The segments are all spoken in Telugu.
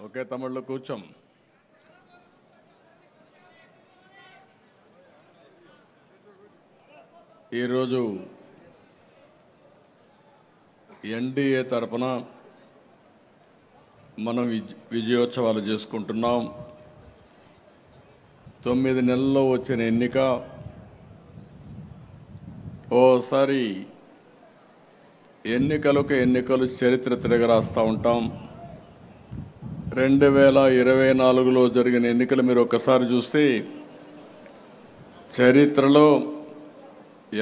ఓకే తమిళ్లో కూర్చోం. ఈరోజు ఎన్డీఏ తరపున మనం విజయోత్సవాలు చేసుకుంటున్నాం. 9 నెలల్లో వచ్చిన ఎన్నిక ఓసారి ఎన్నికలు చరిత్ర తిరగరాస్తూ ఉంటాం. 2024లో జరిగిన ఎన్నికలు మీరు ఒక్కసారి చూస్తే చరిత్రలో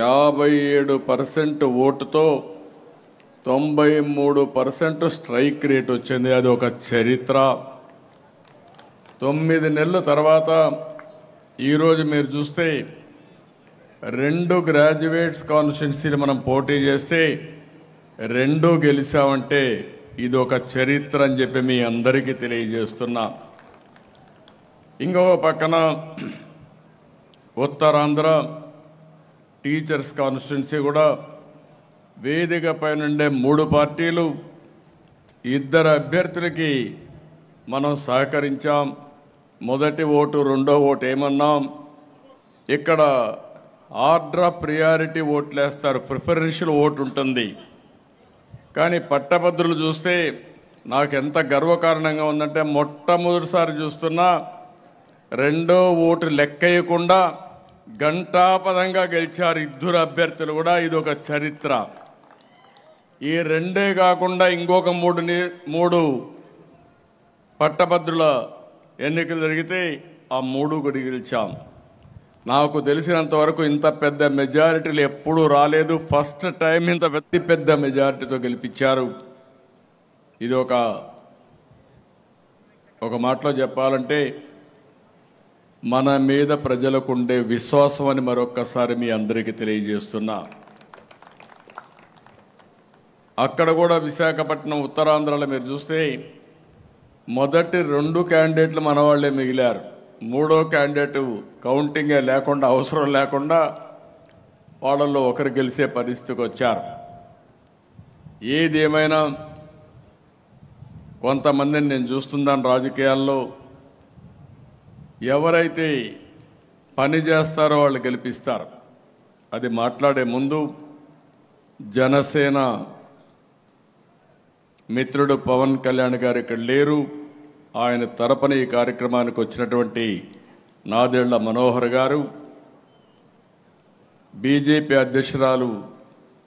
57% ఓటుతో 93% స్ట్రైక్ రేట్ వచ్చింది. అది ఒక చరిత్ర. 9 నెలల తర్వాత ఈరోజు మీరు చూస్తే 2 గ్రాడ్యుయేట్స్ కాన్స్టిట్యున్సీలు మనం పోటీ చేస్తే 2 గెలిచామంటే ఇది ఒక చరిత్ర అని చెప్పి మీ అందరికీ తెలియజేస్తున్నా. ఇంకో పక్కన ఉత్తరాంధ్ర టీచర్స్ కాన్స్టిట్యున్సీ కూడా వేదిక పైనుండే 3 పార్టీలు 2 అభ్యర్థులకి మనం సహకరించాం. మొదటి ఓటు రెండో ఓటు ఏమన్నాం, ఇక్కడ ఆర్డర్ ఆఫ్ ప్రియారిటీ ఓట్లు వేస్తారు, ప్రిఫరెన్షియల్ ఓటు ఉంటుంది. కానీ పట్టభద్రులు చూస్తే నాకు ఎంత గర్వకారణంగా ఉందంటే మొట్టమొదటిసారి చూస్తున్నా రెండో ఓటు లెక్కయ్యకుండా గంటాపదంగా గెలిచారు 2 అభ్యర్థులు కూడా. ఇది ఒక చరిత్ర. ఈ 2 కాకుండా ఇంకొక 3 పట్టభద్రుల ఎన్నికలు జరిగితే ఆ 3 కూడా గెలిచాం. నాకు తెలిసినంత వరకు ఇంత పెద్ద మెజారిటీలు ఎప్పుడూ రాలేదు. ఫస్ట్ టైం ఇంత పెద్ద మెజారిటీతో గెలిపించారు. ఇది ఒక మాటలో చెప్పాలంటే మన మీద ప్రజలకు ఉండే విశ్వాసం అని మరొక్కసారి మీ అందరికీ తెలియజేస్తున్నా. అక్కడ కూడా విశాఖపట్నం ఉత్తరాంధ్రలో మీరు చూస్తే మొదటి 2 క్యాండిడేట్లు మన వాళ్ళే మిగిలారు. 3వ క్యాండిడేట్ కౌంటింగే లేకుండా, అవసరం లేకుండా వాళ్ళల్లో ఒకరు గెలిచే పరిస్థితికి వచ్చారు. ఏది ఏమైనా కొంతమందిని నేను చూస్తున్నాను రాజకీయాల్లో, ఎవరైతే పని చేస్తారో వాళ్ళు గెలిపిస్తారు. అది మాట్లాడే ముందు జనసేన మిత్రుడు పవన్ కళ్యాణ్ గారు ఇక్కడ లేరు. ఆయన తరపున ఈ కార్యక్రమానికి వచ్చినటువంటి నాదెళ్ల మనోహర్ గారు, బీజేపీ అధ్యక్షురాలు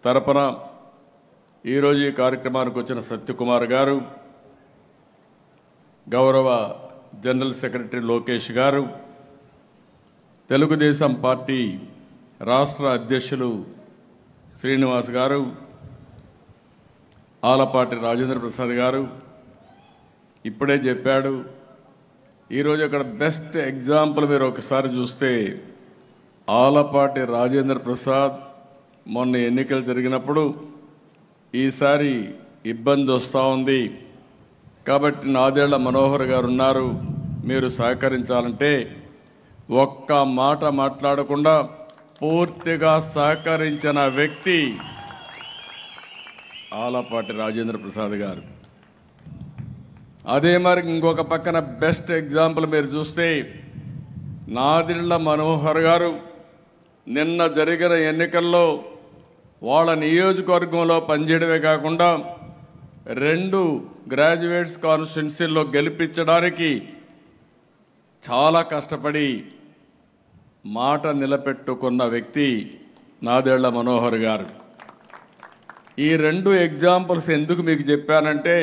తరపున ఈరోజు ఈ కార్యక్రమానికి వచ్చిన సత్యకుమార్ గారు, గౌరవ జనరల్ సెక్రటరీ లోకేష్ గారు, తెలుగుదేశం పార్టీ రాష్ట్ర అధ్యక్షులు శ్రీనివాస్ గారు, ఆలపాటి రాజేంద్ర ప్రసాద్ గారు ఇప్పుడే చెప్పాడు. ఈరోజు అక్కడ బెస్ట్ ఎగ్జాంపుల్ మీరు ఒకసారి చూస్తే ఆలపాటి రాజేంద్ర ప్రసాద్ మొన్న ఎన్నికలు జరిగినప్పుడు ఈసారి ఇబ్బంది వస్తూ ఉంది కాబట్టి నాదెళ్ల మనోహర్ గారు ఉన్నారు, మీరు సహకరించాలంటే ఒక్క మాట మాట్లాడకుండా పూర్తిగా సహకరించిన వ్యక్తి ఆలపాటి రాజేంద్ర ప్రసాద్ గారు. అదే మరి ఇంకొక పక్కన బెస్ట్ ఎగ్జాంపుల్ మీరు చూస్తే నాదెళ్ల మనోహర్ గారు నిన్న జరిగిన ఎన్నికల్లో వాళ్ళ నియోజకవర్గంలో పనిచేయడమే కాకుండా 2 గ్రాడ్యుయేట్స్ కాన్స్టిట్యున్సీల్లో గెలిపించడానికి చాలా కష్టపడి మాట నిలబెట్టుకున్న వ్యక్తి నాదెళ్ల మనోహర్ గారు. ఈ 2 ఎగ్జాంపుల్స్ ఎందుకు మీకు చెప్పానంటే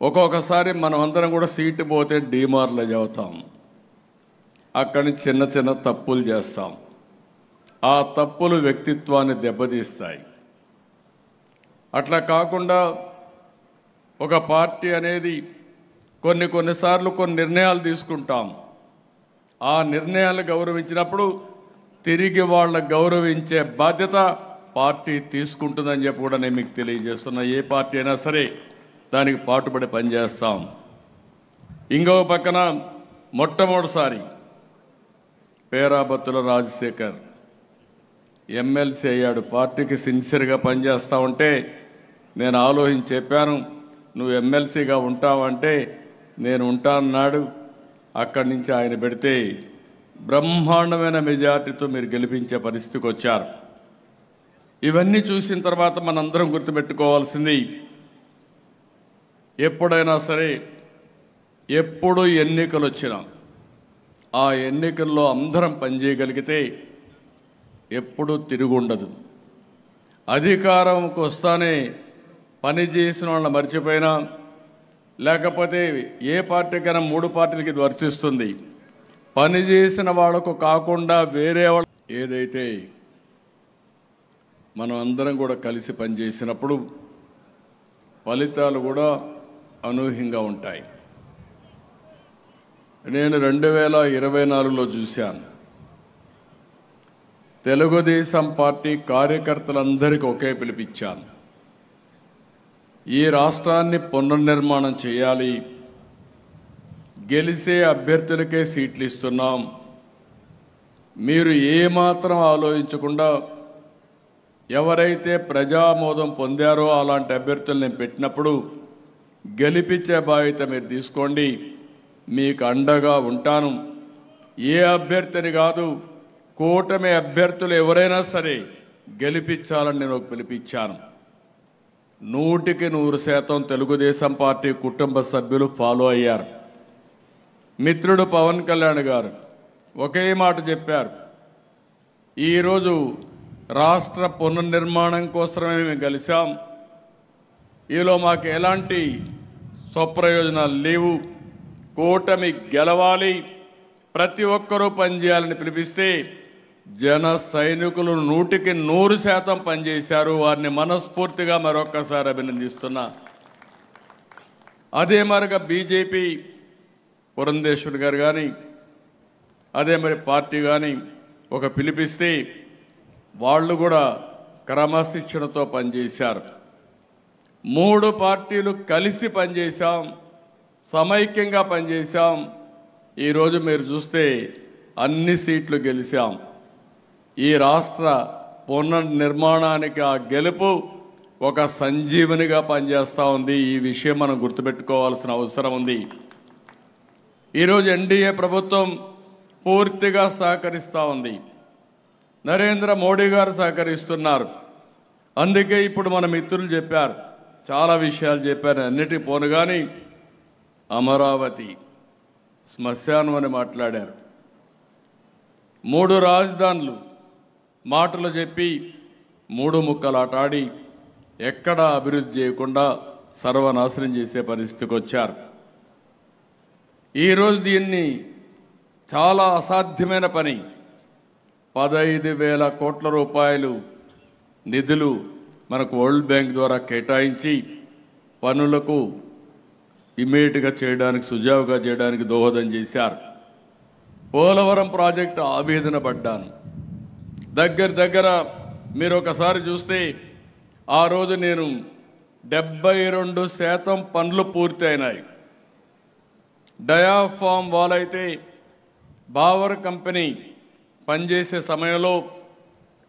ఒక్కొక్కసారి మనమందరం కూడా సీటు పోతే డిమారలైజ్ అవుతాం, అక్కడి చిన్న చిన్న తప్పులు చేస్తాం. ఆ తప్పులు వ్యక్తిత్వాన్ని దెబ్బతీస్తాయి. అట్లా కాకుండా ఒక పార్టీ అనేది కొన్నిసార్లు కొన్ని నిర్ణయాలు తీసుకుంటాం. ఆ నిర్ణయాలు గౌరవించినప్పుడు తిరిగి వాళ్ళ గౌరవించే బాధ్యత పార్టీ తీసుకుంటుందని చెప్పి కూడా నేను మీకు తెలియజేస్తున్నా. ఏ పార్టీ అయినా సరే దానికి పాటుపడి పనిచేస్తాం. ఇంకో పక్కన మొట్టమొదటిసారి పేరాబత్తుల రాజశేఖర్ ఎమ్మెల్సీ అయ్యాడు. పార్టీకి సిన్సియర్గా పనిచేస్తా ఉంటే నేను ఆలోచించి చెప్పాను, నువ్వు ఎమ్మెల్సీగా ఉంటావంటే నేను ఉంటానన్నాడు. అక్కడి నుంచి ఆయన పెడితే బ్రహ్మాండమైన మెజార్టీతో మీరు గెలిపించే పరిస్థితికి వచ్చారు. ఇవన్నీ చూసిన తర్వాత మనందరం గుర్తుపెట్టుకోవాల్సింది, ఎప్పుడైనా సరే ఎప్పుడు ఎన్నికలు వచ్చినా ఆ ఎన్నికల్లో అందరం పనిచేయగలిగితే ఎప్పుడూ తిరుగుండదు. అధికారంకి వస్తానే పని చేసిన వాళ్ళని మర్చిపోయినా, లేకపోతే ఏ పార్టీకైనా 3 పార్టీలకి ఇది వర్తిస్తుంది, పని చేసిన వాళ్ళకు కాకుండా వేరే వాళ్ళు ఏదైతే మనం అందరం కూడా కలిసి పనిచేసినప్పుడు ఫలితాలు కూడా అనూహ్యంగా ఉంటాయి. నేను 2024లో చూశాను. తెలుగుదేశం పార్టీ కార్యకర్తలందరికీ ఒకే పిలిపించాను. ఈ రాష్ట్రాన్ని పునర్నిర్మాణం చేయాలి, గెలిచే అభ్యర్థులకే సీట్లు ఇస్తున్నాం, మీరు ఏమాత్రం ఆలోచించకుండా ఎవరైతే ప్రజామోదం పొందారో అలాంటి అభ్యర్థులు నేను పెట్టినప్పుడు గెలిపించే బాధ్యత మీరు తీసుకోండి, మీకు అండగా ఉంటాను. ఏ అభ్యర్థిని కాదు, కూటమి అభ్యర్థులు ఎవరైనా సరే గెలిపించాలని నేను పిలిపించాను. 100% తెలుగుదేశం పార్టీ కుటుంబ సభ్యులు ఫాలో అయ్యారు. మిత్రుడు పవన్ కళ్యాణ్ గారు ఒకే మాట చెప్పారు, ఈరోజు రాష్ట్ర పునర్నిర్మాణం కోసమే మేము కలిసాం, ఈలో మాకు ఎలాంటి స్వప్రయోజనాలు లేవు, కూటమి గెలవాలి, ప్రతి ఒక్కరూ పనిచేయాలని పిలిపిస్తే జన సైనికులు 100% పనిచేశారు. వారిని మనస్ఫూర్తిగా మరొక్కసారి అభినందిస్తున్నా. అదే మరిగా బీజేపీ పురంధేశ్వరి గారు కానీ అదే మరి పార్టీ కానీ ఒక పిలిపిస్తే వాళ్ళు కూడా క్రమశిక్షణతో పనిచేశారు. 3 పార్టీలు కలిసి పనిచేశాం, సమైక్యంగా పనిచేశాం. ఈరోజు మీరు చూస్తే అన్ని సీట్లు గెలిచాం. ఈ రాష్ట్ర పునర్నిర్మాణానికి ఆ గెలుపు ఒక సంజీవనిగా పనిచేస్తూ ఉంది. ఈ విషయం మనం గుర్తుపెట్టుకోవాల్సిన అవసరం ఉంది. ఈరోజు ఎన్డీఏ ప్రభుత్వం పూర్తిగా సహకరిస్తూ ఉంది. నరేంద్ర మోడీ గారు సహకరిస్తున్నారు. అందుకే ఇప్పుడు మన మిత్రులు చెప్పారు, చాలా విషయాలు చెప్పారు, అన్నిటి పోను కానీ అమరావతి శ్మశానం అని మాట్లాడారు. 3 రాజధానులు మాటలు చెప్పి 3 ముక్కలాటాడి ఎక్కడా అభివృద్ధి చేయకుండా సర్వనాశనం చేసే పరిస్థితికి వచ్చారు. ఈరోజు దీన్ని చాలా అసాధ్యమైన పని, 15,000 కోట్ల రూపాయలు నిధులు మనకు వరల్డ్ బ్యాంక్ ద్వారా కేటాయించి పనులకు ఇమీడియట్గా చేయడానికి, సుజావుగా చేయడానికి దోహదం చేశారు. పోలవరం ప్రాజెక్టు ఆవేదన పడ్డాను. దగ్గర మీరు ఒకసారి చూస్తే ఆ రోజు నేను 72% పనులు పూర్తి అయినాయి. డయాఫామ్ వాల్ అయితే బావర్ కంపెనీ పనిచేసే సమయంలో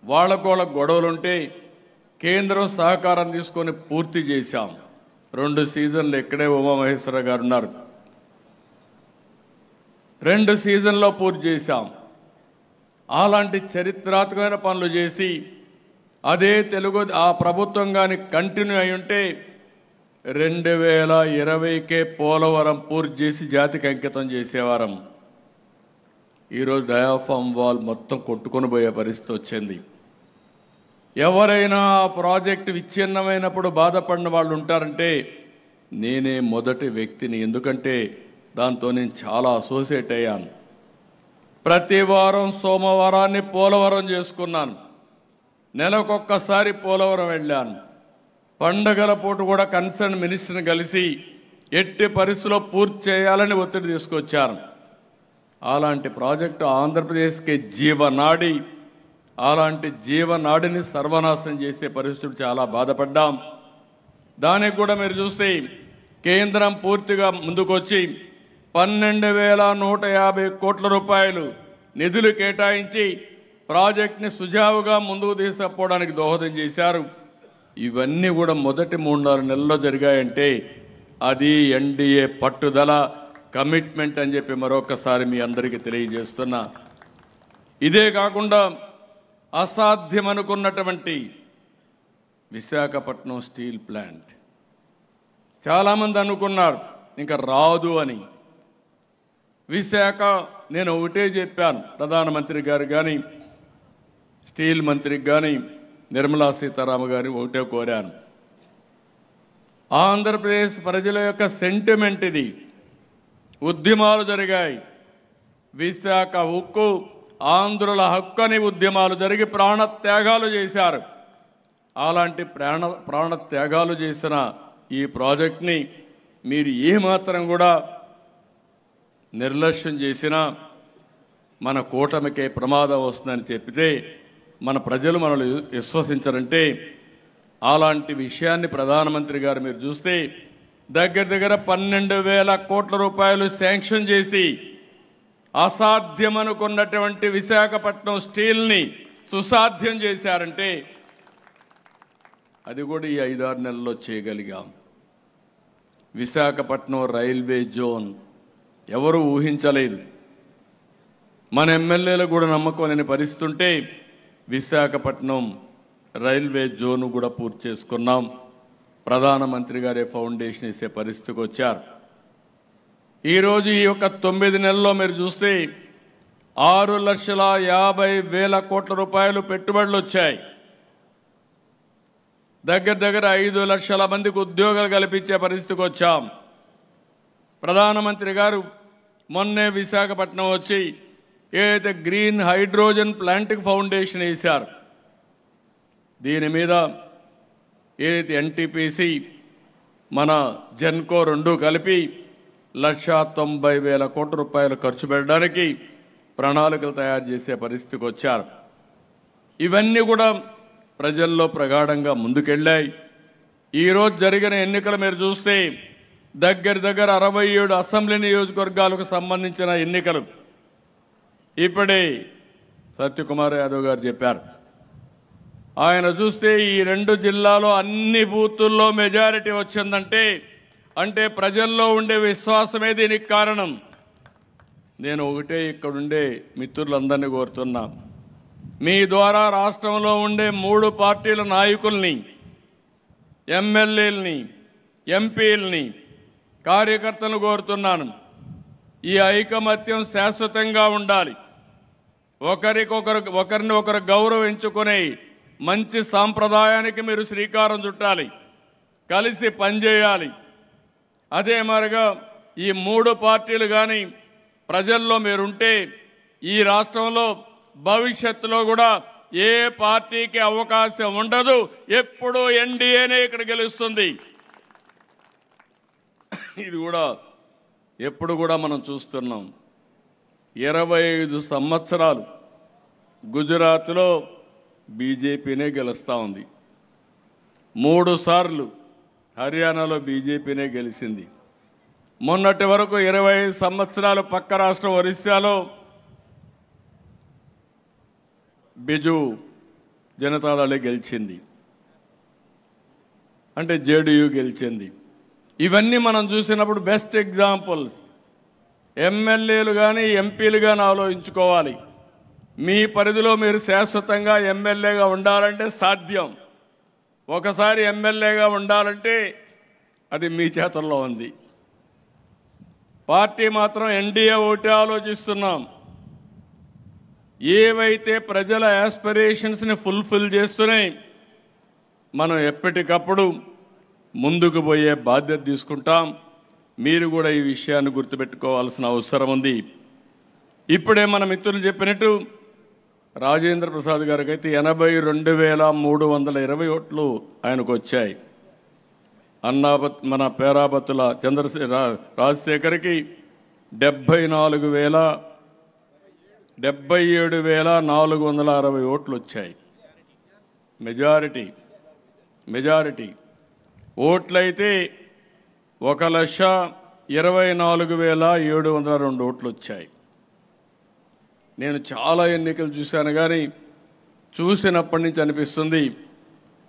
వాళ్ళకు గొడవలుంటే కేంద్రం సహకారం తీసుకొని పూర్తి చేశాం. 2 సీజన్లు ఇక్కడే ఉమామహేశ్వర గారు ఉన్నారు, 2 సీజన్లో పూర్తి చేశాం. అలాంటి చరిత్రాత్మకమైన పనులు చేసి అదే ఆ ప్రభుత్వం కానీ కంటిన్యూ అయి ఉంటే 2020కే పోలవరం పూర్తి చేసి జాతికి అంకితం చేసేవారం. ఈరోజు డయాఫామ్ వాల్ మొత్తం కొట్టుకొని పోయే పరిస్థితి వచ్చింది. ఎవరైనా ఆ ప్రాజెక్టు విచ్ఛిన్నమైనప్పుడు బాధపడిన వాళ్ళు ఉంటారంటే నేనే మొదటి వ్యక్తిని. ఎందుకంటే దాంతో నేను చాలా అసోసియేట్ అయ్యాను. ప్రతి వారం సోమవారాన్ని పోలవరం చేసుకున్నాను, నెలకొక్కసారి పోలవరం వెళ్ళాను. పండగల పూట కూడా కన్సర్న్ మినిస్టర్ని కలిసి ఎట్టి పరిస్థితుల్లో పూర్తి చేయాలని ఒత్తిడి తీసుకొచ్చారు. అలాంటి ప్రాజెక్టు ఆంధ్రప్రదేశ్కి జీవనాడి, అలాంటి జీవనాడిని సర్వనాశనం చేసే పరిస్థితులు చాలా బాధపడ్డాం. దానికి కూడా మీరు చూస్తే కేంద్రం పూర్తిగా ముందుకొచ్చి 12,150 కోట్ల రూపాయలు నిధులు కేటాయించి ప్రాజెక్ట్ని సుజావుగా ముందుకు తీసుకుపోవడానికి దోహదం చేశారు. ఇవన్నీ కూడా మొదటి 3-4 నెలల్లో జరిగాయంటే అది ఎన్డీఏ పట్టుదల, కమిట్మెంట్ అని చెప్పి మరొకసారి మీ అందరికీ తెలియజేస్తున్నా. ఇదే కాకుండా అసాధ్యమనుకున్నటువంటి విశాఖపట్నం స్టీల్ ప్లాంట్ చాలామంది అనుకున్నారు ఇంకా రాదు అని. విశాఖ నేను ఒకటే చెప్పాను, ప్రధానమంత్రి గారు కానీ స్టీల్ మంత్రికి కానీ నిర్మలా సీతారామన్ గారిని ఒకటే కోరాను. ఆంధ్రప్రదేశ్ ప్రజల యొక్క సెంటిమెంట్ ఇది. ఉద్యమాలు జరిగాయి. విశాఖ ఉక్కు ఆంధ్రుల హక్కు అని ఉద్యమాలు జరిగి ప్రాణత్యాగాలు చేశారు. అలాంటి ప్రాణత్యాగాలు చేసిన ఈ ప్రాజెక్ట్ని మీరు ఏమాత్రం కూడా నిర్లక్ష్యం చేసినా మన కూటమికే ప్రమాదం వస్తుందని చెప్పితే మన ప్రజలు మనల్ని విశ్వసించరంటే, అలాంటి విషయాన్ని ప్రధానమంత్రి గారు మీరు చూస్తే దగ్గర 12,000 కోట్ల రూపాయలు శాంక్షన్ చేసి అసాధ్యమనుకున్నటువంటి విశాఖపట్నం స్టీల్ని సుసాధ్యం చేశారంటే అది కూడా ఈ 5-6 నెలల్లో చేయగలిగాం. విశాఖపట్నం రైల్వే జోన్ ఎవరు ఊహించలేదు. మన ఎమ్మెల్యేలు కూడా నమ్మకం లేని పరిస్థితి ఉంటే విశాఖపట్నం రైల్వే జోన్ కూడా పూర్తి చేసుకున్నాం. ప్రధానమంత్రి గారే ఫౌండేషన్ వేసే పరిస్థితికి వచ్చారు. ఈరోజు ఈ యొక్క 9 నెలల్లో మీరు చూస్తే 6,50,000 కోట్ల రూపాయలు పెట్టుబడులు వచ్చాయి. దగ్గర 5 లక్షల మందికి ఉద్యోగాలు కల్పించే పరిస్థితికి వచ్చాం. ప్రధానమంత్రి గారు మొన్నే విశాఖపట్నం వచ్చి ఏదైతే గ్రీన్ హైడ్రోజన్ ప్లాంట్కి ఫౌండేషన్ వేశారు, దీని మీద ఏదైతే ఎన్టీపీసీ మన జెన్కో 2 కలిపి 1,90,000 కోట్ల రూపాయలు ఖర్చు పెట్టడానికి ప్రణాళికలు తయారు చేసే పరిస్థితికి వచ్చారు. ఇవన్నీ కూడా ప్రజల్లో ప్రగాఢంగా ముందుకెళ్ళాయి. ఈరోజు జరిగిన ఎన్నికలు మీరు చూస్తే దగ్గర 67 అసెంబ్లీ నియోజకవర్గాలకు సంబంధించిన ఎన్నికలు. ఇప్పుడే సత్యకుమార్ యాదవ్ గారు చెప్పారు, ఆయన చూస్తే ఈ 2 జిల్లాలో అన్ని బూతుల్లో మెజారిటీ వచ్చిందంటే అంటే ప్రజల్లో ఉండే విశ్వాసమే దీనికి కారణం. నేను ఒకటే ఇక్కడుండే మిత్రులందరినీ కోరుతున్నా, మీ ద్వారా రాష్ట్రంలో ఉండే 3 పార్టీల నాయకుల్ని, ఎమ్మెల్యేలని, ఎంపీలని, కార్యకర్తలను కోరుతున్నాను, ఈ ఐకమత్యం శాశ్వతంగా ఉండాలి. ఒకరిని ఒకరు గౌరవించుకునే మంచి సాంప్రదాయానికి మీరు శ్రీకారం చుట్టాలి, కలిసి పనిచేయాలి. అదే మరిగా ఈ 3 పార్టీలు కానీ ప్రజల్లో మీరుంటే ఈ రాష్ట్రంలో భవిష్యత్తులో కూడా ఏ పార్టీకి అవకాశం ఉండదు. ఎప్పుడూ ఎన్డీఏనే ఇక్కడ గెలుస్తుంది. ఇది కూడా ఎప్పుడు కూడా మనం చూస్తున్నాం. 25 సంవత్సరాలు గుజరాత్లో బీజేపీనే గెలుస్తూ ఉంది. 3 సార్లు హర్యానాలో బీజేపీనే గెలిచింది. మొన్నటి వరకు 25 సంవత్సరాలు పక్క రాష్ట్రం ఒరిస్సాలో బిజు జనతాదళే గెలిచింది, అంటే జేడీయూ గెలిచింది. ఇవన్నీ మనం చూసినప్పుడు బెస్ట్ ఎగ్జాంపుల్స్. ఎమ్మెల్యేలు కానీ ఎంపీలు కానీ ఆలోచించుకోవాలి. మీ పరిధిలో మీరు శాశ్వతంగా ఎమ్మెల్యేగా ఉండాలంటే సాధ్యం. ఒకసారి ఎమ్మెల్యేగా ఉండాలంటే అది మీ చేతుల్లో ఉంది. పార్టీ మాత్రం ఎన్డీఏ ఒకటి ఆలోచిస్తున్నాం. ఏవైతే ప్రజల యాస్పిరేషన్స్ని ఫుల్ఫిల్ చేస్తున్నాయి మనం ఎప్పటికప్పుడు ముందుకు పోయే బాధ్యత తీసుకుంటాం. మీరు కూడా ఈ విషయాన్ని గుర్తుపెట్టుకోవాల్సిన అవసరం ఉంది. ఇప్పుడే మన మిత్రులు చెప్పినట్టు రాజేంద్ర ప్రసాద్ గారికి అయితే 82,320 ఓట్లు ఆయనకు వచ్చాయి. మన పేరాబత్తుల రాజశేఖర్కి 77,460 ఓట్లు వచ్చాయి. మెజారిటీ ఓట్లయితే 1,24,702 ఓట్లు వచ్చాయి. నేను చాలా ఎన్నికలు చూశాను కానీ చూసినప్పటి నుంచి అనిపిస్తుంది,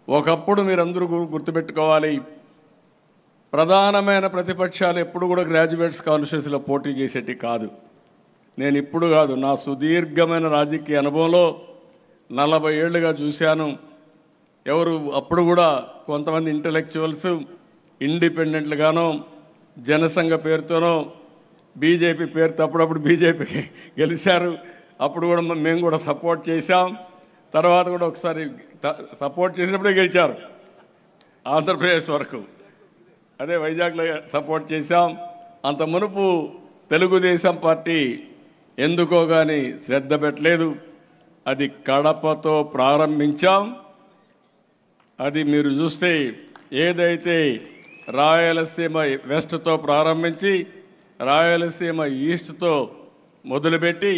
ఒకప్పుడు మీరందరూ గుర్తుపెట్టుకోవాలి, ప్రధానమైన ప్రతిపక్షాలు ఎప్పుడు కూడా గ్రాడ్యుయేట్స్ కాన్స్టిట్యూన్సీలో పోటీ చేసేటి కాదు. నేను ఇప్పుడు కాదు, నా సుదీర్ఘమైన రాజకీయ అనుభవంలో 40 ఏళ్లుగా చూశాను. ఎవరు అప్పుడు కూడా కొంతమంది ఇంటలెక్చువల్స్ ఇండిపెండెంట్లుగానో జనసంఘ పేరుతోనో బీజేపీ పేరుతో అప్పుడప్పుడు బీజేపీకి గెలిచారు. అప్పుడు కూడా మేము కూడా సపోర్ట్ చేశాం. తర్వాత కూడా ఒకసారి సపోర్ట్ చేసినప్పుడే గెలిచారు ఆంధ్రప్రదేశ్ వరకు. అదే వైజాగ్లో సపోర్ట్ చేశాం. అంత మునుపు తెలుగుదేశం పార్టీ ఎందుకో కానీ శ్రద్ధ పెట్టలేదు. అది కడపతో ప్రారంభించాం. అది మీరు చూస్తే ఏదైతే రాయలసీమ వెస్ట్తో ప్రారంభించి రాయలసీమ ఈస్ట్తో మొదలుపెట్టి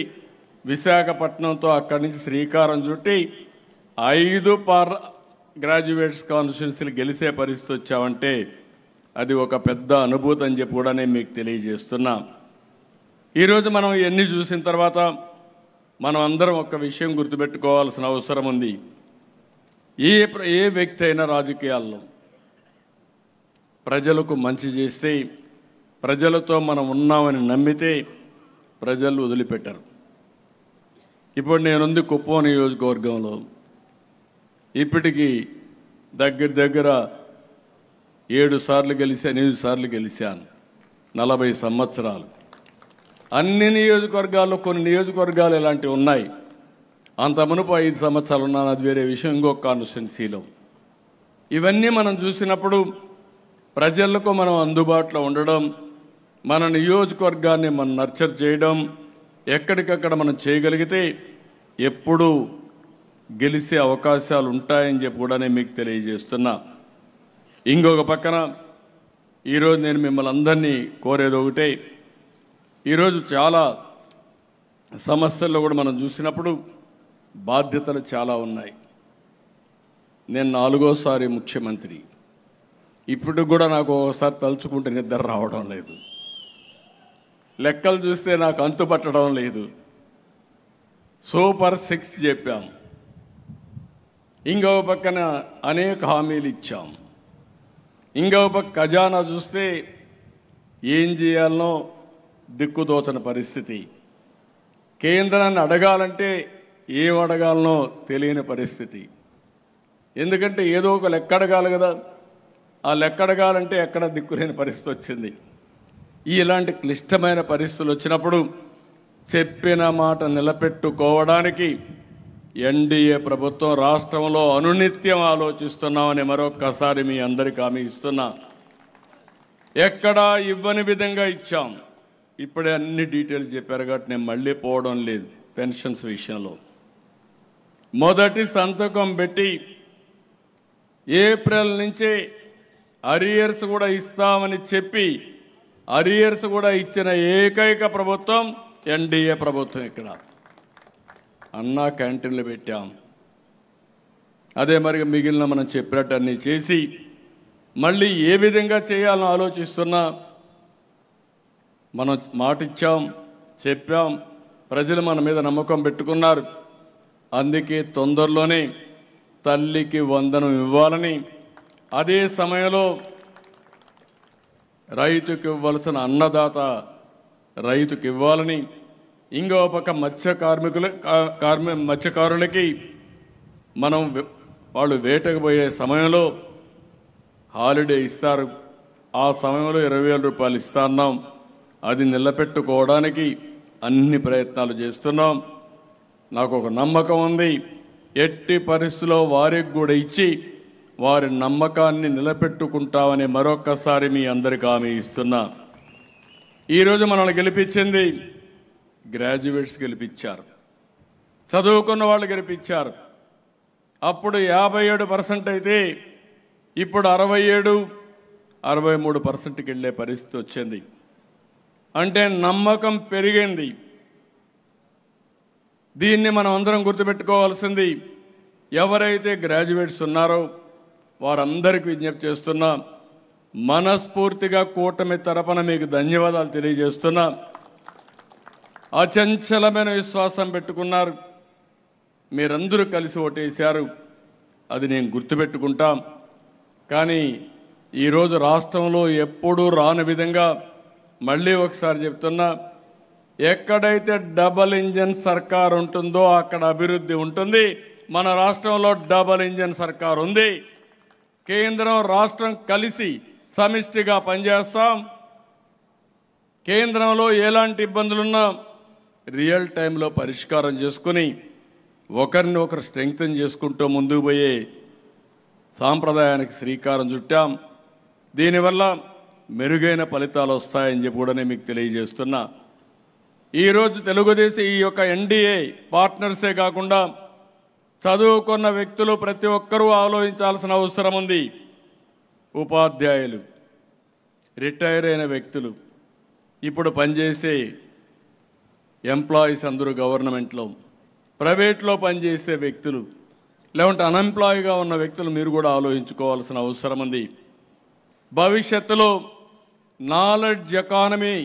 విశాఖపట్నంతో అక్కడి నుంచి శ్రీకారం చుట్టి 5 గ్రాడ్యుయేట్స్ కాన్స్టిట్యూన్సీలు గెలిచే పరిస్థితి వచ్చామంటే అది ఒక పెద్ద అనుభూతి అని చెప్పి కూడా నేను మీకు తెలియజేస్తున్నా. ఈరోజు మనం ఇవన్నీ చూసిన తర్వాత మనం అందరం ఒక విషయం గుర్తుపెట్టుకోవాల్సిన అవసరం ఉంది. ఏ వ్యక్తి అయినా రాజకీయాల్లో ప్రజలకు మంచి చేస్తే, ప్రజలతో మనం ఉన్నామని నమ్మితే ప్రజలు వదిలిపెట్టరు. ఇప్పుడు నేనుంది కుప్పం నియోజకవర్గంలో. ఇప్పటికీ దగ్గర 7 సార్లు గెలిచాను, 8 సార్లు గెలిచాను. 40 సంవత్సరాలు. అన్ని నియోజకవర్గాల్లో కొన్ని నియోజకవర్గాలు ఇలాంటివి ఉన్నాయి. అంత మునుపు 5 సంవత్సరాలు ఉన్నాను, అది వేరే విషయం. ఇంకొక కాన్స్టిట్యున్సీలో ఇవన్నీ మనం చూసినప్పుడు ప్రజలకు మనం అందుబాటులో ఉండడం, మన నియోజకవర్గాన్ని మనం నర్చర్ చేయడం, ఎక్కడికక్కడ మనం చేయగలిగితే ఎప్పుడూ గెలిచే అవకాశాలు ఉంటాయని చెప్పి కూడా నేను మీకు తెలియజేస్తున్నా. ఇంకొక పక్కన ఈరోజు నేను మిమ్మల్ని అందరినీ కోరేది ఒకటే. ఈరోజు చాలా సమస్యల్లో కూడా మనం చూసినప్పుడు బాధ్యతలు చాలా ఉన్నాయి. నేను 4వ ముఖ్యమంత్రి. ఇప్పుడు కూడా నాకు ఒకసారి తలుచుకుంటే నిద్ర రావడం లేదు. లెక్కలు చూస్తే నాకు అంతుపట్టడం లేదు. సూపర్ 6 చెప్పాం. ఇంకొక పక్కన అనేక హామీలు ఇచ్చాం. ఇంకొక పక్క ఖజానా చూస్తే ఏం చేయాలనో దిక్కుదోచని పరిస్థితి. కేంద్రాన్ని అడగాలంటే ఏం అడగాలనో తెలియని పరిస్థితి. ఎందుకంటే ఏదో ఒక లెక్క అడగాలి కదా, ఆ లెక్క అడగాలంటే ఎక్కడ దిక్కులేని పరిస్థితి వచ్చింది. ఇలాంటి క్లిష్టమైన పరిస్థితులు వచ్చినప్పుడు చెప్పిన మాట నిలబెట్టుకోవడానికి ఎన్డీఏ ప్రభుత్వం రాష్ట్రంలో అనునిత్యం ఆలోచిస్తున్నామని మరొక్కసారి మీ అందరికీ హామీ ఇస్తున్నా. ఎక్కడా ఇవ్వని విధంగా ఇచ్చాం. ఇప్పుడే అన్ని డీటెయిల్స్ చెప్పారు కాబట్టి నేను మళ్ళీ పోవడం లేదు. పెన్షన్స్ విషయంలో మొదటి సంతకం పెట్టి ఏప్రిల్ నుంచే అరియర్స్ కూడా ఇస్తామని చెప్పి అరియర్స్ కూడా ఇచ్చిన ఏకైక ప్రభుత్వం ఎన్డీఏ ప్రభుత్వం. ఇక్కడ అన్నా క్యాంటీన్లు పెట్టాం. అదే మరి మిగిలిన మనం చెప్పినట్టు అన్నీ చేసి మళ్ళీ ఏ విధంగా చేయాలని ఆలోచిస్తున్నా. మనం మాట ఇచ్చాం, చెప్పాం, ప్రజలు మన మీద నమ్మకం పెట్టుకున్నారు. అందుకే తొందరలోనే తల్లికి వందనం ఇవ్వాలని, అదే సమయంలో రైతుకి ఇవ్వాల్సిన అన్నదాత రైతుకి ఇవ్వాలని, ఇంకో పక్క మత్స్యకారులకి మనం వాళ్ళు వేటకు పోయే సమయంలో హాలిడే ఇస్తారు. ఆ సమయంలో 20,000 రూపాయలు ఇస్తున్నాం. అది నిలబెట్టుకోవడానికి అన్ని ప్రయత్నాలు చేస్తున్నాం. నాకు ఒక నమ్మకం ఉంది, ఎట్టి పరిస్థితుల్లో వారికి కూడా ఇచ్చి వారి నమ్మకాన్ని నిలబెట్టుకుంటామని మరొక్కసారి మీ అందరికీ హామీ ఇస్తున్నా. ఈరోజు మనల్ని గెలిపించింది గ్రాడ్యుయేట్స్ గెలిపించారు, చదువుకున్న వాళ్ళు గెలిపించారు. అప్పుడు 57% అయితే ఇప్పుడు 67-63%కి వెళ్ళే పరిస్థితి వచ్చింది. అంటే నమ్మకం పెరిగింది. దీన్ని మనం అందరం గుర్తుపెట్టుకోవాల్సింది. ఎవరైతే గ్రాడ్యుయేట్స్ ఉన్నారో వారందరికీ విజ్ఞప్తి చేస్తున్నా, మనస్ఫూర్తిగా కూటమి తరపున మీకు ధన్యవాదాలు తెలియజేస్తున్నా. అచంచలమైన విశ్వాసం పెట్టుకున్నారు. మీరందరూ కలిసి ఓటేశారు. అది నేను గుర్తుపెట్టుకుంటాం. కానీ ఈరోజు రాష్ట్రంలో ఎప్పుడూ రాని విధంగా మళ్ళీ ఒకసారి చెప్తున్నా, ఎక్కడైతే డబల్ ఇంజన్ సర్కార్ ఉంటుందో అక్కడ అభివృద్ధి ఉంటుంది. మన రాష్ట్రంలో డబల్ ఇంజన్ సర్కార్ ఉంది. కేంద్రం రాష్ట్రం కలిసి సమిష్టిగా పనిచేస్తాం. కేంద్రంలో ఎలాంటి ఇబ్బందులున్నా రియల్ టైంలో పరిష్కారం చేసుకుని ఒకరిని ఒకరు స్ట్రెంగ్తన్ చేసుకుంటూ ముందుకు పోయే సాంప్రదాయానికి శ్రీకారం చుట్టాం. దీనివల్ల మెరుగైన ఫలితాలు వస్తాయని చెప్పి కూడా మీకు తెలియజేస్తున్నా. ఈరోజు తెలుగుదేశం ఈ యొక్క ఎన్డీఏ పార్ట్నర్సే కాకుండా చదువుకున్న వ్యక్తులు ప్రతి ఒక్కరూ ఆలోచించాల్సిన అవసరం ఉంది. ఉపాధ్యాయులు, రిటైర్ అయిన వ్యక్తులు, ఇప్పుడు పనిచేసే ఎంప్లాయీస్ అందరూ గవర్నమెంట్లో, ప్రైవేట్లో పనిచేసే వ్యక్తులు, లేకుంటే అన్ఎంప్లాయీగా ఉన్న వ్యక్తులు మీరు కూడా ఆలోచించుకోవాల్సిన అవసరం ఉంది. భవిష్యత్తులో నాలెడ్జ్ ఎకానమీ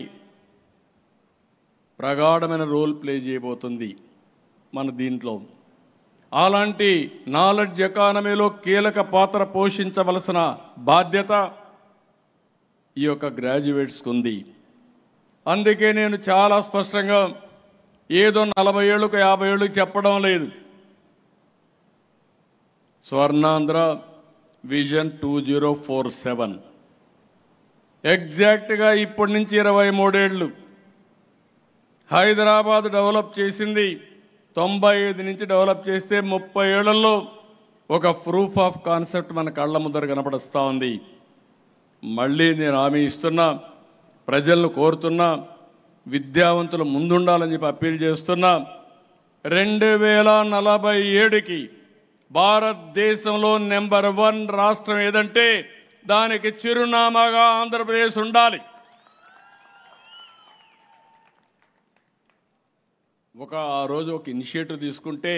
ప్రగాఢమైన రోల్ ప్లే చేయబోతుంది మన దీంట్లో. అలాంటి నాలెడ్జ్ ఎకానమీలో కీలక పాత్ర పోషించవలసిన బాధ్యత ఈ యొక్క గ్రాడ్యుయేట్స్కి ఉంది. అందుకే నేను చాలా స్పష్టంగా ఏదో 40 ఏళ్ళకు 50 ఏళ్ళకు చెప్పడం లేదు. స్వర్ణాంధ్ర విజన్ 2047 ఎగ్జాక్ట్గా ఇప్పటి నుంచి 23 ఏళ్ళు హైదరాబాద్ డెవలప్ చేసింది. 95 నుంచి డెవలప్ చేస్తే 30 ఏళ్లలో ఒక ప్రూఫ్ ఆఫ్ కాన్సెప్ట్ మన కళ్ళ ముందర కనపడుస్తూ ఉంది. మళ్ళీ నేను హామీ ఇస్తున్నా, ప్రజలను కోరుతున్నా, విద్యావంతులు ముందుండాలని చెప్పి అప్పీల్ చేస్తున్నా. 2047కి భారతదేశంలో నెంబర్ 1 రాష్ట్రం ఏదంటే దానికి చిరునామాగా ఆంధ్రప్రదేశ్ ఉండాలి. ఆ రోజు ఒక ఇనిషియేటివ్ తీసుకుంటే,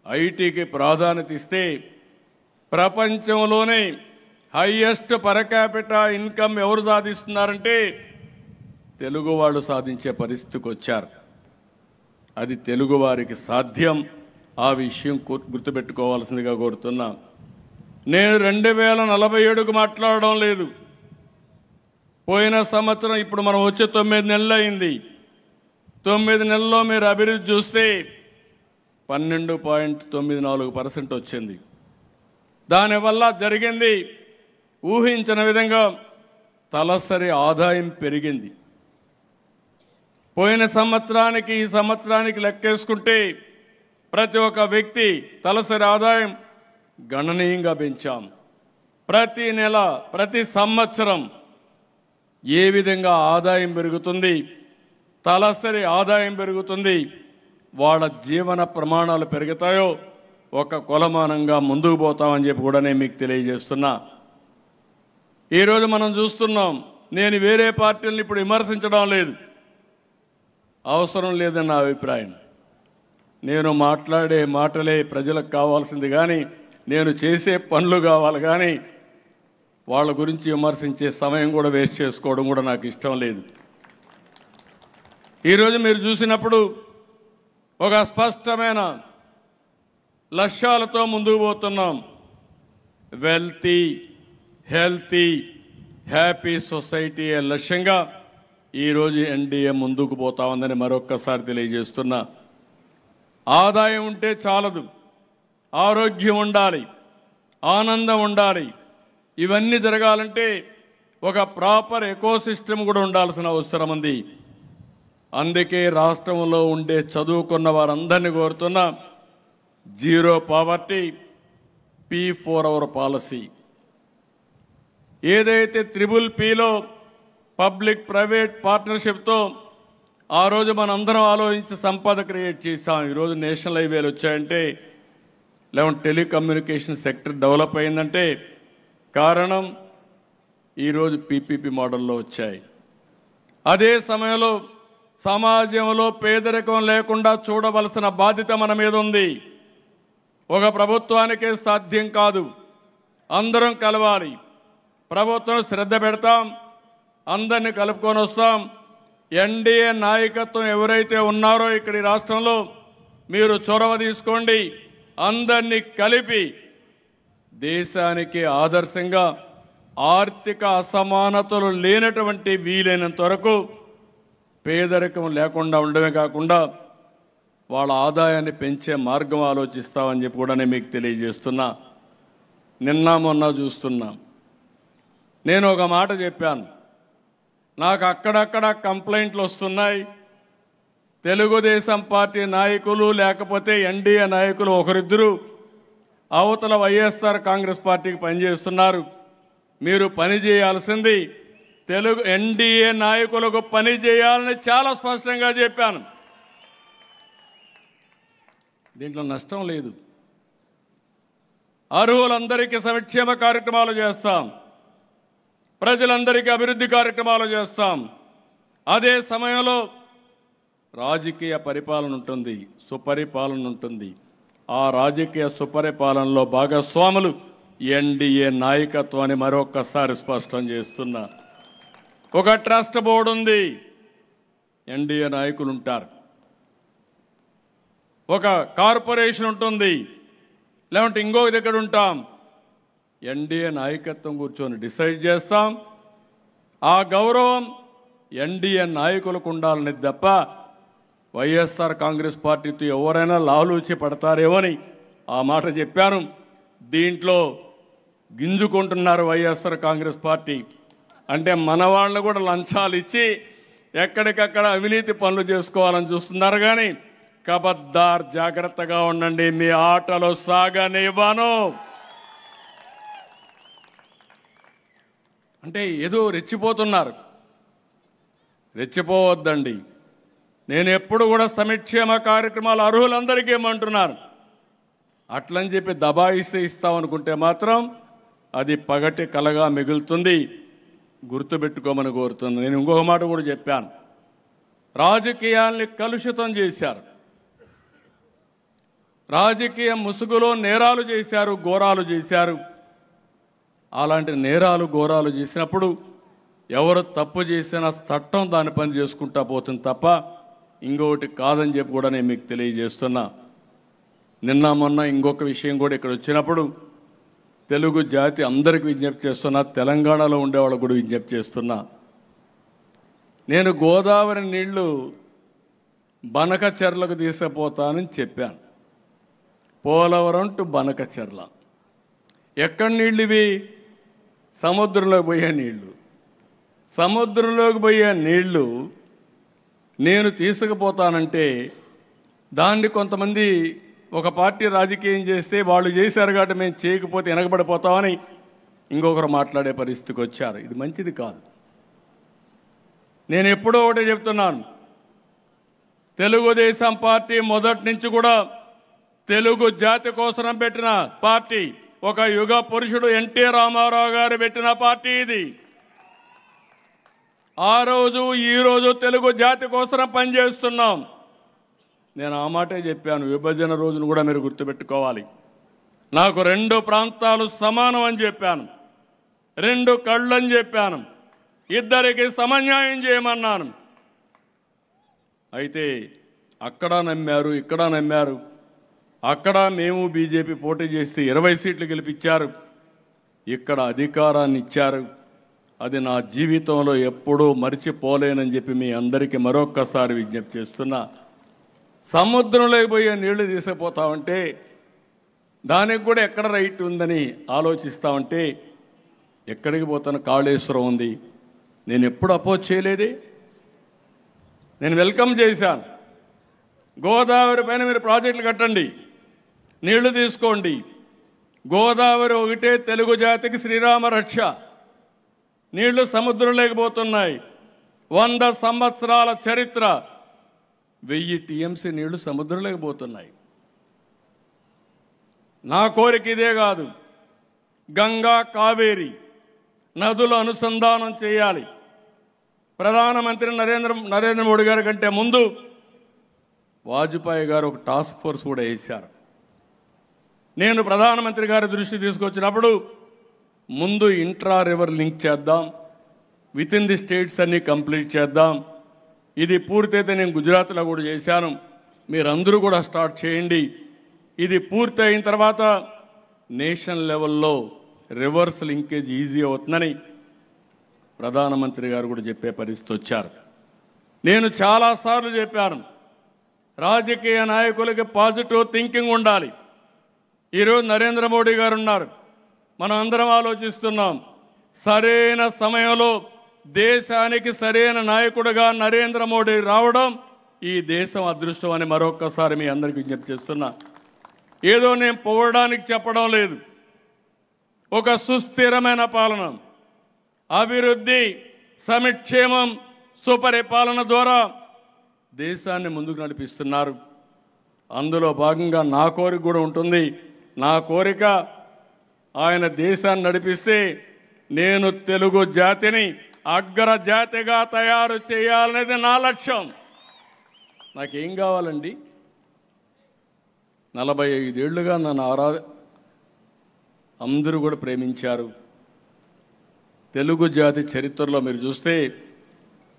ఐటీకి ప్రాధాన్యత ఇస్తే ప్రపంచంలోనే హైయెస్ట్ పర్ క్యాపిటా ఇన్కమ్ ఎవరు సాధిస్తున్నారంటే తెలుగు వాళ్ళు సాధించే పరిస్థితికి వచ్చారు. అది తెలుగు వారికి సాధ్యం. ఆ విషయం గుర్తుపెట్టుకోవాల్సిందిగా కోరుతున్నా. నేను 2047కు మాట్లాడడం లేదు. పోయిన సంవత్సరం, ఇప్పుడు మనం వచ్చే 9 నెలలు అయింది. 9 నెలల్లో మీరు అభివృద్ధి చూస్తే 12.94% వచ్చింది. దానివల్ల జరిగింది ఊహించిన విధంగా తలసరి ఆదాయం పెరిగింది. పోయిన సంవత్సరానికి ఈ సంవత్సరానికి లెక్కేసుకుంటే ప్రతి ఒక్క వ్యక్తి తలసరి ఆదాయం గణనీయంగా పెంచాం. ప్రతి నెల, ప్రతి సంవత్సరం ఏ విధంగా ఆదాయం పెరుగుతుంది, తలసరి ఆదాయం పెరుగుతుంది, వాళ్ళ జీవన ప్రమాణాలు పెరుగుతాయో ఒక కొలమానంగా ముందుకు పోతామని చెప్పి కూడా నేను మీకు తెలియజేస్తున్నా. ఈరోజు మనం చూస్తున్నాం, నేను వేరే పార్టీలను ఇప్పుడు విమర్శించడం లేదు, అవసరం లేదని నా అభిప్రాయం. నేను మాట్లాడే మాటలే ప్రజలకు కావాల్సింది కానీ నేను చేసే పనులు కావాలి కానీ వాళ్ళ గురించి విమర్శించే సమయం కూడా వేస్ట్ చేసుకోవడం కూడా నాకు ఇష్టం లేదు. ఈరోజు మీరు చూసినప్పుడు ఒక స్పష్టమైన లక్ష్యాలతో ముందుకు పోతున్నాం. వెల్తీ, హెల్తీ, హ్యాపీ సొసైటీ లక్ష్యంగా ఈరోజు ఎన్డీఏ ముందుకు పోతా ఉందని మరొక్కసారి తెలియజేస్తున్నా. ఆదాయం ఉంటే చాలదు, ఆరోగ్యం ఉండాలి, ఆనందం ఉండాలి. ఇవన్నీ జరగాలంటే ఒక ప్రాపర్ ఎకోసిస్టమ్ కూడా ఉండాల్సిన అవసరం ఉంది. అందుకే రాష్ట్రంలో ఉండే చదువుకున్న వారందరినీ కోరుతున్నా, zero poverty, P4 hour policy. ఏదైతే PPPలో పబ్లిక్ ప్రైవేట్ పార్ట్నర్షిప్తో ఆ రోజు మనందరం ఆలోచించి సంపద క్రియేట్ చేశాం. ఈరోజు నేషనల్ హైవేలు వచ్చాయంటే, లేకుంటే టెలికమ్యూనికేషన్ సెక్టర్ డెవలప్ అయిందంటే కారణం ఈరోజు PPP మోడల్లో వచ్చాయి. అదే సమయంలో సమాజంలో పేదరికం లేకుండా చూడవలసిన బాధ్యత మన మీద ఉంది. ఒక ప్రభుత్వానికే సాధ్యం కాదు, అందరం కలవాలి. ప్రభుత్వం శ్రద్ధ పెడతాం, అందరినీ కలుపుకొని వస్తాం. ఎన్డీఏ నాయకత్వం ఎవరైతే ఉన్నారో ఇక్కడి రాష్ట్రంలో మీరు చొరవ తీసుకోండి, అందరినీ కలిపి దేశానికి ఆదర్శంగా ఆర్థిక అసమానతలు లేనటువంటి వీలైనంత వరకు పేదరికం లేకుండా ఉండడమే కాకుండా వాళ్ళ ఆదాయాన్ని పెంచే మార్గం ఆలోచిస్తామని చెప్పి కూడా నేను మీకు తెలియజేస్తున్నా. నిన్న మొన్న చూస్తున్నా. నేను ఒక మాట చెప్పాను, నాకు అక్కడక్కడ కంప్లైంట్లు వస్తున్నాయి. తెలుగుదేశం పార్టీ నాయకులు లేకపోతే ఎన్డీఏ నాయకులు ఒకరిద్దరు అవతల వైఎస్ఆర్ కాంగ్రెస్ పార్టీకి పనిచేస్తున్నారు. మీరు పని చేయాల్సింది ఎన్డీఏ నాయకులకు పని చేయాలని చాలా స్పష్టంగా చెప్పాను. దీంట్లో నష్టం లేదు. అర్హులందరికీ సంక్షేమ కార్యక్రమాలు చేస్తాం, ప్రజలందరికీ అభివృద్ధి కార్యక్రమాలు చేస్తాం. అదే సమయంలో రాజకీయ పరిపాలన ఉంటుంది, సుపరిపాలన ఉంటుంది. ఆ రాజకీయ సుపరిపాలనలో భాగస్వాములు ఎన్డీఏ నాయకత్వాన్ని మరొకసారి స్పష్టం చేస్తున్నా. ఒక ట్రస్ట్ బోర్డు ఉంది, ఎన్డీఏ నాయకులు ఉంటారు. ఒక కార్పొరేషన్ ఉంటుంది, లేదంటే ఇంకొక దగ్గర ఉంటాం. ఎన్డీఏ నాయకత్వం కూర్చొని డిసైడ్ చేస్తాం. ఆ గౌరవం ఎన్డీఏ నాయకులకు ఉండాలని తప్ప వైఎస్ఆర్ కాంగ్రెస్ పార్టీతో ఎవరైనా లాలూచి పడతారేమోని ఆ మాట చెప్పాను. దీంట్లో గింజుకుంటున్నారు వైఎస్ఆర్ కాంగ్రెస్ పార్టీ. అంటే మన వాళ్ళని కూడా లంచాలు ఇచ్చి ఎక్కడికక్కడ అవినీతి పనులు చేసుకోవాలని చూస్తున్నారు. కానీ కబద్దార్, జాగ్రత్తగా ఉండండి, మీ ఆటలు సాగనివ్వను. అంటే ఏదో రెచ్చిపోతున్నారు. రెచ్చిపోవద్దండి. నేను ఎప్పుడు కూడా సంక్షేమ కార్యక్రమాలు అర్హులందరికీ ఏమంటున్నాను. అట్లని చెప్పి దబాయిస్తే ఇస్తామనుకుంటే మాత్రం అది పగటి కలగా మిగులుతుంది. గుర్తుపెట్టుకోమని కోరుతున్నాను. నేను ఇంకొక మాట కూడా చెప్పాను, రాజకీయాల్ని కలుషితం చేశారు, రాజకీయ ముసుగులో నేరాలు చేశారు, ఘోరాలు చేశారు. అలాంటి నేరాలు ఘోరాలు చేసినప్పుడు ఎవరు తప్పు చేసినా చట్టం దాని పని చేసుకుంటా పోతుంది తప్ప ఇంకొకటి కాదని చెప్పి కూడా నేను మీకు తెలియజేస్తున్నా. నిన్న మొన్న ఇంకొక విషయం కూడా ఇక్కడ వచ్చినప్పుడు తెలుగు జాతి అందరికీ విజ్ఞప్తి చేస్తున్నా, తెలంగాణలో ఉండేవాళ్ళకు కూడా విజ్ఞప్తి చేస్తున్నా. నేను గోదావరి నీళ్లు బనకచెర్లకు తీసుకుపోతానని చెప్పాను. పోలవరం టు బనకచెర్ల. ఎక్కడి నీళ్ళు ఇవి? సముద్రంలోకి పోయే నీళ్లు. సముద్రంలోకి పోయే నీళ్లు నేను తీసుకుపోతానంటే దాన్ని కొంతమంది ఒక పార్టీ రాజకీయం చేస్తే వాళ్ళు చేశారు కాబట్టి మేము చేయకపోతే వెనకబడిపోతామని ఇంకొకరు మాట్లాడే పరిస్థితికి వచ్చారు. ఇది మంచిది కాదు. నేను ఎప్పుడో ఒకటే చెప్తున్నాను, తెలుగుదేశం పార్టీ మొదటి నుంచి కూడా తెలుగు జాతి కోసం పెట్టిన పార్టీ. ఒక యుగ పురుషుడు ఎన్టీ రామారావు గారు పెట్టిన పార్టీ ఇది. ఆ రోజు ఈ రోజు తెలుగు జాతి కోసం పనిచేస్తున్నాం. నేను ఆ మాటే చెప్పాను. విభజన రోజును కూడా మీరు గుర్తుపెట్టుకోవాలి. నాకు 2 ప్రాంతాలు సమానం అని చెప్పాను, 2 కళ్ళు అని చెప్పాను, ఇద్దరికి సమన్యాయం చేయమన్నాను. అయితే అక్కడ నమ్మారు, ఇక్కడ నమ్మారు. అక్కడ మేము బీజేపీ పోటీ చేసి 20 సీట్లు గెలిపించారు, ఇక్కడ అధికారాన్ని ఇచ్చారు. అది నా జీవితంలో ఎప్పుడూ మర్చిపోలేనని చెప్పి మీ అందరికీ మరొక్కసారి విజ్ఞప్తి చేస్తున్నా. సముద్రంలోకి పోయే నీళ్లు తీసుకుపోతామంటే దానికి కూడా ఎక్కడ రైట్ ఉందని ఆలోచిస్తామంటే ఎక్కడికి పోతాను? కాళేశ్వరం ఉంది. నేను ఎప్పుడు అపోజ్ చేయలేదే. నేను వెల్కమ్ చేశాను. గోదావరి పైన మీరు ప్రాజెక్టులు కట్టండి, నీళ్లు తీసుకోండి. గోదావరి ఒకటే తెలుగు జాతికి శ్రీరామ రక్ష. నీళ్లు సముద్రంలోకి పోతున్నాయి. 100 సంవత్సరాల చరిత్ర, 1000 టీఎంసీ నీళ్లు సముద్రంలోకి పోతున్నాయి. నా కోరిక ఇదే కాదు, గంగా కావేరి నదుల అనుసంధానం చేయాలి. ప్రధానమంత్రి నరేంద్ర మోడీ గారి కంటే ముందు వాజ్పేయి గారు ఒక టాస్క్ ఫోర్స్ కూడా వేశారు. నేను ప్రధానమంత్రి గారి దృష్టి తీసుకొచ్చినప్పుడు ముందు ఇంట్రా రివర్ లింక్ చేద్దాం, విత్ ఇన్ ది స్టేట్స్ అన్ని కంప్లీట్ చేద్దాం. ఇది పూర్తయితే నేను గుజరాత్లో కూడా చేశాను, మీరందరూ కూడా స్టార్ట్ చేయండి. ఇది పూర్తి అయిన తర్వాత నేషనల్ లెవెల్లో రివర్స్ లింకేజ్ ఈజీ అవుతుందని ప్రధానమంత్రి గారు కూడా చెప్పే పరిస్థితి వచ్చారు. నేను చాలాసార్లు చెప్పాను, రాజకీయ నాయకులకి పాజిటివ్ థింకింగ్ ఉండాలి. ఈరోజు నరేంద్ర మోడీ గారు ఉన్నారు, మనం అందరం ఆలోచిస్తున్నాం. సరైన సమయంలో దేశానికి సరైన నాయకుడిగా నరేంద్ర మోడీ రావడం ఈ దేశం అదృష్టం అని మరొక్కసారి మీ అందరికీ విజ్ఞప్తి చేస్తున్నా. ఏదో నేను పొగడడానికి చెప్పడం లేదు. ఒక సుస్థిరమైన పాలన, అభివృద్ధి, సంక్షేమం, సుపరిపాలన ద్వారా దేశాన్ని ముందుకు నడిపిస్తున్నారు. అందులో భాగంగా నా కోరిక కూడా ఉంటుంది. నా కోరిక ఆయన దేశాన్ని నడిపిస్తే నేను తెలుగు జాతిని అగ్ర జాతిగా తయారు చేయాలనేది నా లక్ష్యం. నాకేం కావాలండి? 45 ఏళ్లుగా నన్ను అందరూ కూడా ప్రేమించారు. తెలుగు జాతి చరిత్రలో మీరు చూస్తే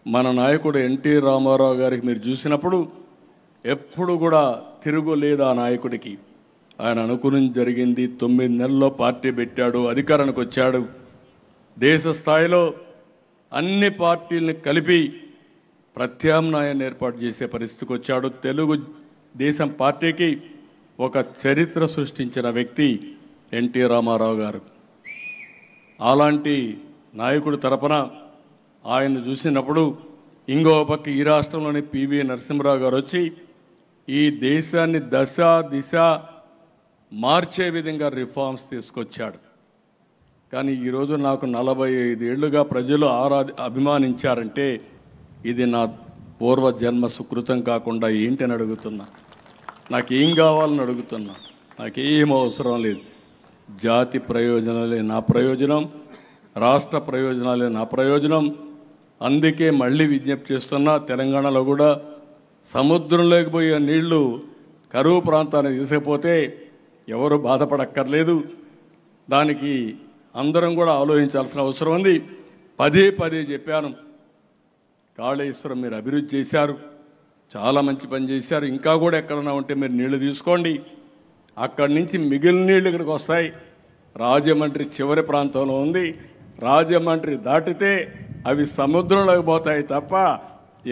మన నాయకుడు ఎన్టీ రామారావు గారికి మీరు చూసినప్పుడు ఎప్పుడు కూడా తిరుగులేదు ఆ నాయకుడికి. ఆయన అనుకుని జరిగింది. 9 నెలల్లో పార్టీ పెట్టాడు, అధికారానికి వచ్చాడు. దేశ స్థాయిలో అన్ని పార్టీలను కలిపి ప్రత్యామ్నాయాన్ని ఏర్పాటు చేసే పరిస్థితికి వచ్చాడు. తెలుగు దేశం పార్టీకి ఒక చరిత్ర సృష్టించిన వ్యక్తి ఎన్టీ రామారావు గారు. అలాంటి నాయకుడి తరపున ఆయన చూసినప్పుడు ఇంకో పక్క ఈ రాష్ట్రంలోని పివి నరసింహరావు గారు వచ్చి ఈ దేశాన్ని దశ దిశ మార్చే విధంగా రిఫార్మ్స్ తీసుకొచ్చాడు. కానీ ఈరోజు నాకు 45 ఏళ్లుగా ప్రజలు అభిమానించారంటే ఇది నా పూర్వజన్మ సుకృతం కాకుండా ఏంటని అడుగుతున్నా. నాకేం కావాలని అడుగుతున్నా. నాకేం అవసరం లేదు. జాతి ప్రయోజనాలే నా ప్రయోజనం, రాష్ట్ర ప్రయోజనాలే నా ప్రయోజనం. అందుకే మళ్ళీ విజ్ఞప్తి చేస్తున్నా, తెలంగాణలో కూడా సముద్రంలోకి పోయే నీళ్లు కరువు ప్రాంతాన్ని తీసుకుపోతే ఎవరు బాధపడక్కర్లేదు. దానికి అందరం కూడా ఆలోచించాల్సిన అవసరం ఉంది. పదే చెప్పాను, కాళేశ్వరం మీరు అభివృద్ధి చేశారు, చాలా మంచి పని చేశారు. ఇంకా కూడా ఎక్కడన్నా ఉంటే మీరు నీళ్లు తీసుకోండి. అక్కడి నుంచి మిగిలిన నీళ్ళు ఇక్కడికి వస్తాయి. రాజమండ్రి చివరి ప్రాంతంలో ఉంది. రాజమండ్రి దాటితే అవి సముద్రంలోకి పోతాయి తప్ప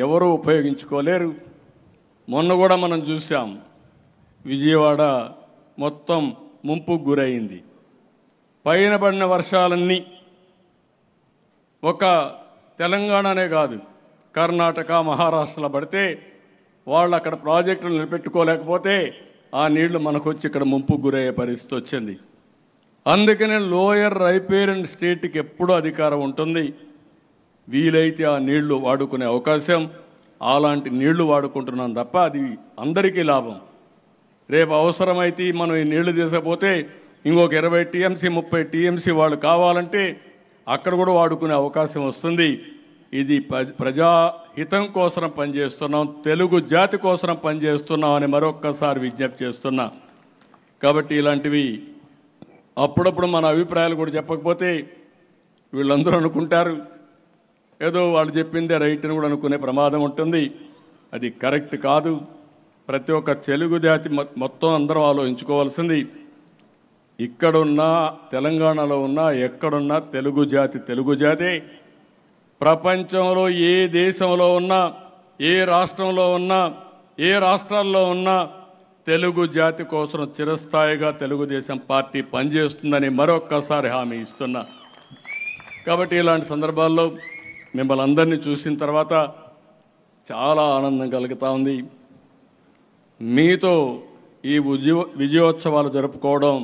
ఎవరు ఉపయోగించుకోలేరు. మొన్న కూడా మనం చూసాం, విజయవాడ మొత్తం ముంపుకు గురైంది. పైన పడిన వర్షాలన్నీ ఒక తెలంగాణనే కాదు, కర్ణాటక, మహారాష్ట్రలో పడితే వాళ్ళు అక్కడ ప్రాజెక్టులు నిలబెట్టుకోలేకపోతే ఆ నీళ్లు మనకు వచ్చి ఇక్కడ ముంపుకు గురయ్యే పరిస్థితి వచ్చింది. అందుకనే లోయర్ రైపేరియన్ స్టేట్కి ఎప్పుడూ అధికారం ఉంటుంది. వీలైతే ఆ నీళ్లు వాడుకునే అవకాశం, అలాంటి నీళ్లు వాడుకుంటున్నాం తప్ప అది అందరికీ లాభం. రేపు అవసరమైతే మనం ఈ నీళ్లు తీసుకపోతే ఇంకొక 20 టీఎంసీ 30 టీఎంసీ వాళ్ళు కావాలంటే అక్కడ కూడా వాడుకునే అవకాశం వస్తుంది. ఇది ప్రజాహితం కోసం పనిచేస్తున్నాం, తెలుగు జాతి కోసం పనిచేస్తున్నాం అని మరొక్కసారి విజ్ఞప్తి చేస్తున్నా. కాబట్టి ఇలాంటివి అప్పుడప్పుడు మన అభిప్రాయాలు కూడా చెప్పకపోతే వీళ్ళందరూ అనుకుంటారు ఏదో వాళ్ళు చెప్పిందే రైట్ అని కూడా అనుకునే ప్రమాదం ఉంటుంది. అది కరెక్ట్ కాదు. ప్రతి ఒక్క తెలుగు జాతి మొత్తం అందరం ఆలోచించుకోవాల్సింది, ఇక్కడున్నా తెలంగాణలో ఉన్నా ఎక్కడున్నా తెలుగు జాతి ప్రపంచంలో ఏ దేశంలో ఉన్నా, ఏ రాష్ట్రంలో ఉన్నా, ఏ రాష్ట్రాల్లో ఉన్నా తెలుగు జాతి కోసం చిరస్థాయిగా తెలుగుదేశం పార్టీ పనిచేస్తుందని మరొక్కసారి హామీ ఇస్తున్నా. కాబట్టి ఇలాంటి సందర్భాల్లో మిమ్మల్ని అందరినీ చూసిన తర్వాత చాలా ఆనందం కలుగుతూ ఉంది. మీతో ఈ విజయోత్సవాలు జరుపుకోవడం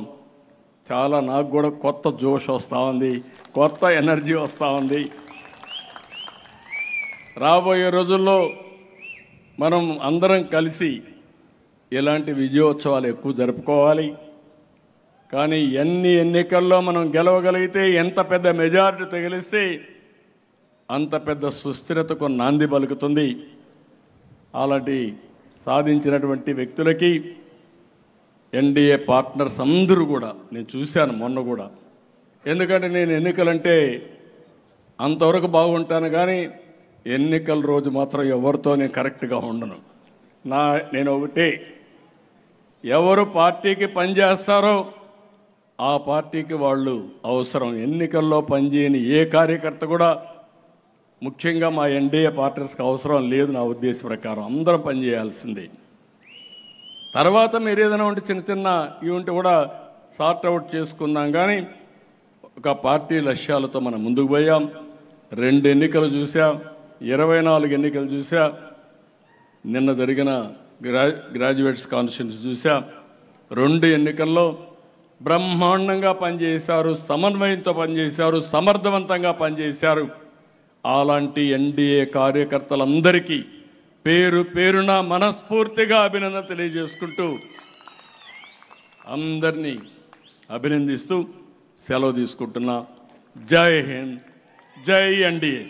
చాలా నాకు కూడా కొత్త జోష్ వస్తూ ఉంది, కొత్త ఎనర్జీ వస్తూ ఉంది. రాబోయే రోజుల్లో మనం అందరం కలిసి ఇలాంటి విజయోత్సవాలు ఎక్కువ జరుపుకోవాలి. కానీ ఎన్నికల్లో మనం గెలవగలిగితే, ఎంత పెద్ద మెజారిటీ తగిలిస్తే అంత పెద్ద సుస్థిరతకు నాంది పలుకుతుంది. అలాంటి సాధించినటువంటి వ్యక్తులకి ఎన్డీఏ పార్ట్నర్స్ అందరూ కూడా నేను చూశాను మొన్న కూడా. ఎందుకంటే నేను ఎన్నికలంటే అంతవరకు బాగుంటాను, కానీ ఎన్నికల రోజు మాత్రం ఎవరితో నేను కరెక్ట్గా ఉండను. నేను ఒకటే, ఎవరు పార్టీకి పనిచేస్తారో ఆ పార్టీకి వాళ్ళు అవసరం. ఎన్నికల్లో పనిచేయని ఏ కార్యకర్త కూడా, ముఖ్యంగా మా ఎన్డీఏ పార్టీస్కి అవసరం లేదు. నా ఉద్దేశ ప్రకారం అందరం పనిచేయాల్సిందే. తర్వాత మీరు ఏదైనా ఉంటే చిన్న చిన్న ఇవి ఉంటే కూడా సార్ట్ అవుట్ చేసుకుందాం. కానీ ఒక పార్టీ లక్ష్యాలతో మనం ముందుకు పోయాం. 2 ఎన్నికలు చూసాం, 24 ఎన్నికలు చూసా, నిన్న జరిగిన గ్రాడ్యుయేట్స్ కాన్స్టిట్యూన్సీ చూసా. 2 ఎన్నికల్లో బ్రహ్మాండంగా పనిచేశారు, సమన్వయంతో పనిచేశారు, సమర్థవంతంగా పనిచేశారు. అలాంటి ఎన్డీఏ కార్యకర్తలందరికీ పేరు పేరున మనస్ఫూర్తిగా అభినందన తెలియజేసుకుంటూ అందరినీ అభినందిస్తూ సెలవు తీసుకుంటున్నా. జై హింద్, జై ఎన్డీఏ.